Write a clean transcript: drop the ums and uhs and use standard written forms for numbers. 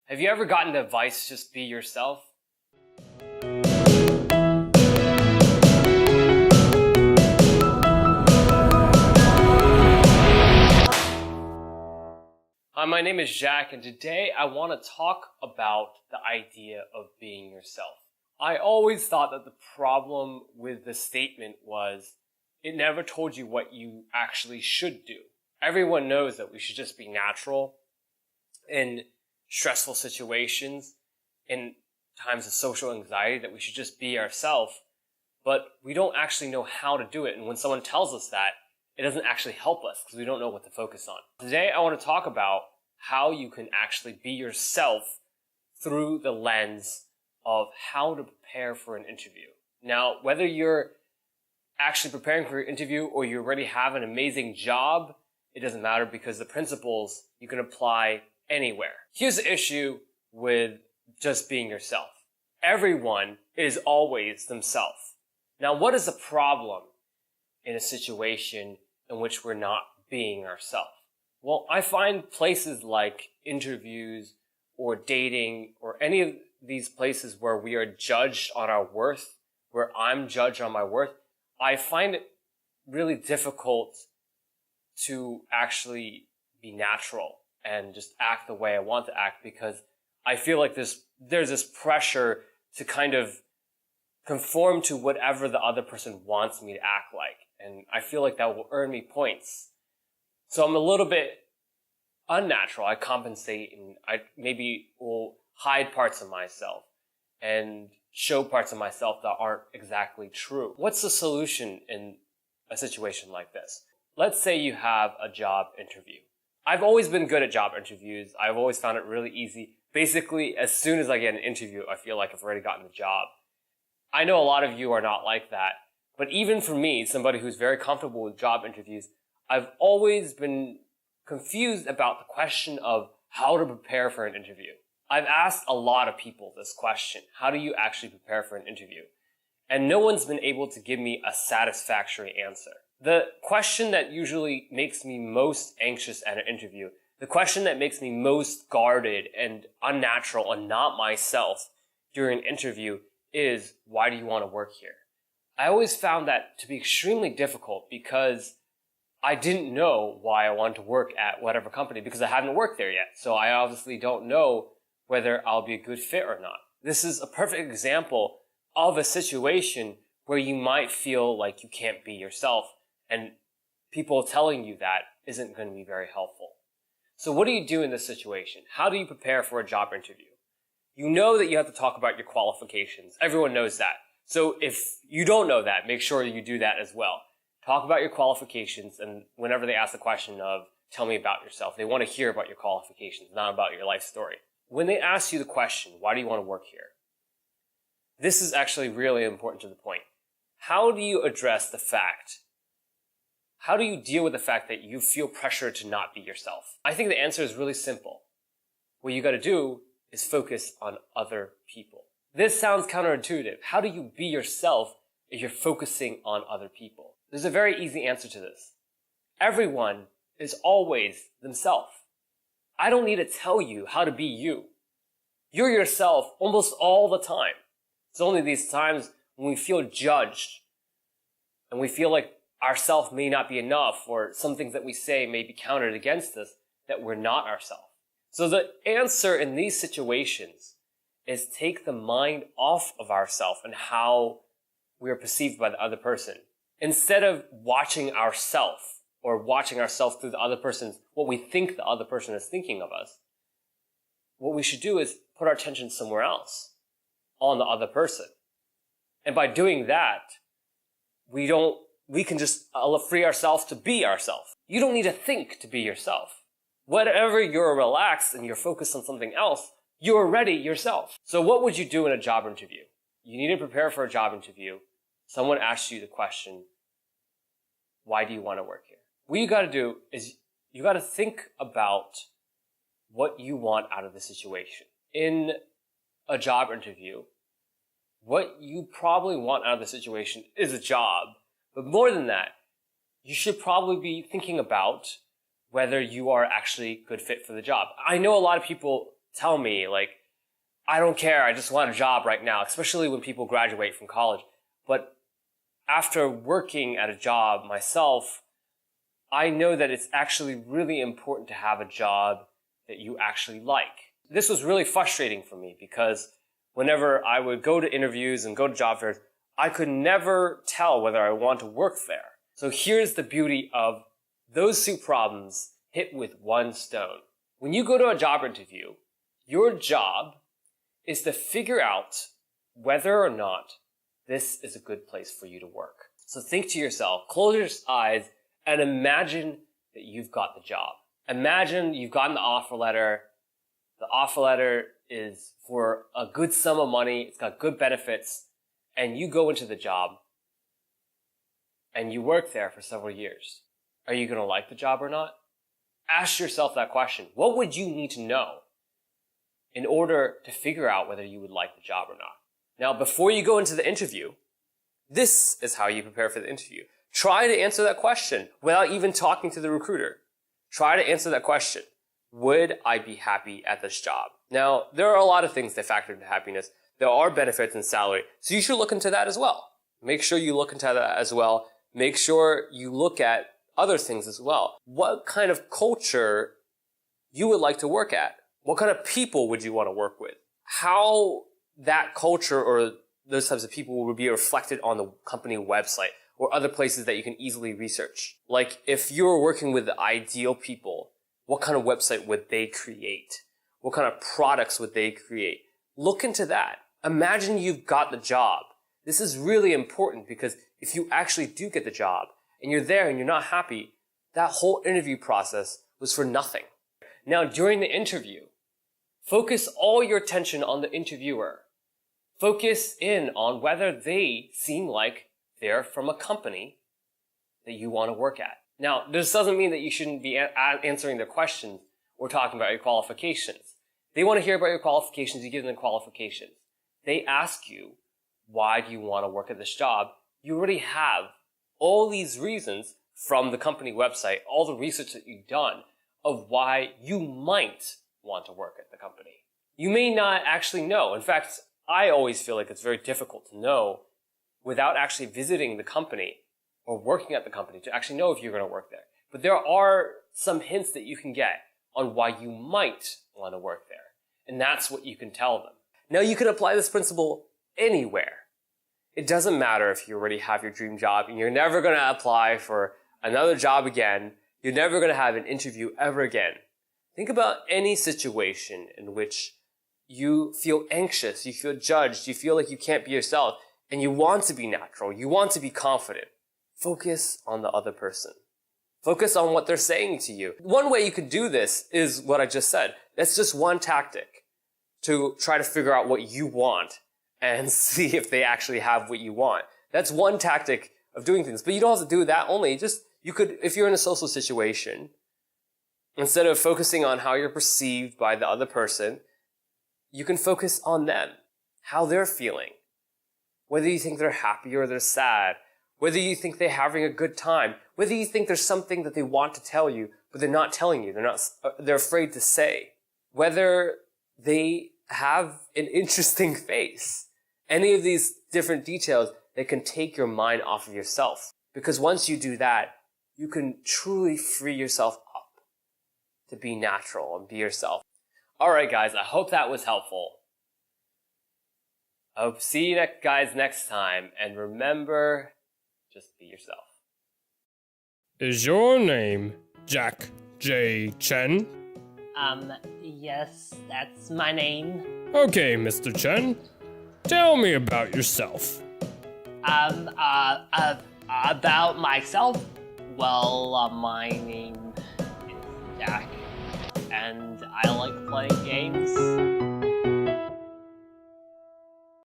Have you ever gotten the advice, just be yourself? Hi, my name is Jack, and today I want to talk about the idea of being yourself. I always thought that the problem with the statement was it never told you what you actually should do. Everyone knows that we should just be natural in stressful situations, in times of social anxiety, that we should just be ourselves, but we don't actually know how to do it. And when someone tells us that, it doesn't actually help us because we don't know what to focus on. Today, I want to talk about how you can actually be yourself through the lens of how to prepare for an interview. Now, whether you're actually preparing for your interview or you already have an amazing job, it doesn't matter because the principles you can apply anywhere. Here's the issue with just being yourself. Everyone is always themselves. Now, what is the problem in a situation in which we're not being ourselves? Well, I find places like interviews or dating or any of these places where we are judged on our worth, where I'm judged on my worth, I find it really difficult to actually be natural and just act the way I want to act, because I feel like there's this pressure to kind of conform to whatever the other person wants me to act like. And I feel like that will earn me points. So I'm a little bit unnatural. I compensate and I maybe will hide parts of myself and show parts of myself that aren't exactly true. What's the solution in a situation like this? Let's say you have a job interview. I've always been good at job interviews. I've always found it really easy. Basically, as soon as I get an interview, I feel like I've already gotten the job. I know a lot of you are not like that, but even for me, somebody who's very comfortable with job interviews, I've always been confused about the question of how to prepare for an interview. I've asked a lot of people this question. How do you actually prepare for an interview? And no one's been able to give me a satisfactory answer. The question that usually makes me most anxious at an interview, the question that makes me most guarded and unnatural and not myself during an interview is, why do you want to work here? I always found that to be extremely difficult because I didn't know why I wanted to work at whatever company because I haven't worked there yet. So I obviously don't know whether I'll be a good fit or not. This is a perfect example of a situation where you might feel like you can't be yourself, and people telling you that isn't going to be very helpful. So what do you do in this situation? How do you prepare for a job interview? You know that you have to talk about your qualifications. Everyone knows that. So if you don't know that, make sure you do that as well. Talk about your qualifications, and whenever they ask the question of, tell me about yourself, they want to hear about your qualifications, not about your life story. When they ask you the question, why do you want to work here? This is actually really important to the point. How do you address the fact? How do you deal with the fact that you feel pressure to not be yourself? I think the answer is really simple. What you got to do is focus on other people. This sounds counterintuitive. How do you be yourself if you're focusing on other people? There's a very easy answer to this. Everyone is always themselves. I don't need to tell you how to be you. You're yourself almost all the time. It's only these times when we feel judged and we feel like ourself may not be enough, or some things that we say may be counted against us, that we're not ourselves. So the answer in these situations is take the mind off of ourselves and how we are perceived by the other person. Instead of watching ourselves or watching ourselves through the other person's, what we think the other person is thinking of us, what we should do is put our attention somewhere else on the other person. And by doing that, we can just free ourselves to be ourselves. You don't need to think to be yourself. Whenever you're relaxed and you're focused on something else, you're already yourself. So what would you do in a job interview? You need to prepare for a job interview. Someone asks you the question, why do you want to work here? What you got to do is you got to think about what you want out of the situation. In a job interview, what you probably want out of the situation is a job. But more than that, you should probably be thinking about whether you are actually a good fit for the job. I know a lot of people tell me, like, I don't care, I just want a job right now, especially when people graduate from college. But after working at a job myself, I know that it's actually really important to have a job that you actually like. This was really frustrating for me because whenever I would go to interviews and go to job fairs, I could never tell whether I want to work there. So here's the beauty of those two problems hit with one stone. When you go to a job interview, your job is to figure out whether or not this is a good place for you to work. So think to yourself, close your eyes, and imagine that you've got the job. Imagine you've gotten the offer letter. The offer letter is for a good sum of money. It's got good benefits. And you go into the job and you work there for several years. Are you going to like the job or not? Ask yourself that question. What would you need to know in order to figure out whether you would like the job or not? Now, before you go into the interview, this is how you prepare for the interview. Try to answer that question without even talking to the recruiter. Try to answer that question. Would I be happy at this job? Now, there are a lot of things that factor into happiness. There are benefits and salary. So you should look into that as well. Make sure you look into that as well. Make sure you look at other things as well. What kind of culture you would like to work at? What kind of people would you want to work with? How that culture or those types of people would be reflected on the company website or other places that you can easily research. Like if you were working with the ideal people, what kind of website would they create? What kind of products would they create? Look into that. Imagine you've got the job. This is really important because if you actually do get the job and you're there and you're not happy, that whole interview process was for nothing. Now, during the interview, focus all your attention on the interviewer. Focus in on whether they seem like they're from a company that you want to work at. Now, this doesn't mean that you shouldn't be answering their questions or talking about your qualifications. They want to hear about your qualifications, you give them the qualifications. They ask you, why do you want to work at this job? You already have all these reasons from the company website, all the research that you've done of why you might want to work at the company. You may not actually know. In fact, I always feel like it's very difficult to know without actually visiting the company or working at the company to actually know if you're going to work there. But there are some hints that you can get on why you might want to work there. And that's what you can tell them. Now, you can apply this principle anywhere. It doesn't matter if you already have your dream job and you're never going to apply for another job again. You're never going to have an interview ever again. Think about any situation in which you feel anxious, you feel judged, you feel like you can't be yourself, and you want to be natural, you want to be confident. Focus on the other person. Focus on what they're saying to you. One way you could do this is what I just said. That's just one tactic to try to figure out what you want and see if they actually have what you want. That's one tactic of doing things. But you don't have to do that only. You could, if you're in a social situation, instead of focusing on how you're perceived by the other person, you can focus on them, how they're feeling. Whether you think they're happy or they're sad, whether you think they're having a good time, whether you think there's something that they want to tell you, but they're not telling you, they're afraid to say, whether they have an interesting face. Any of these different details that can take your mind off of yourself. Because once you do that, you can truly free yourself up to be natural and be yourself. Alright guys, I hope that was helpful. I hope to see you guys next time, and remember, just be yourself. Is your name Jack J. Chen? Yes, that's my name. Okay, Mr. Chen. Tell me about yourself. About myself? Well, my name is Jack, and I like playing games.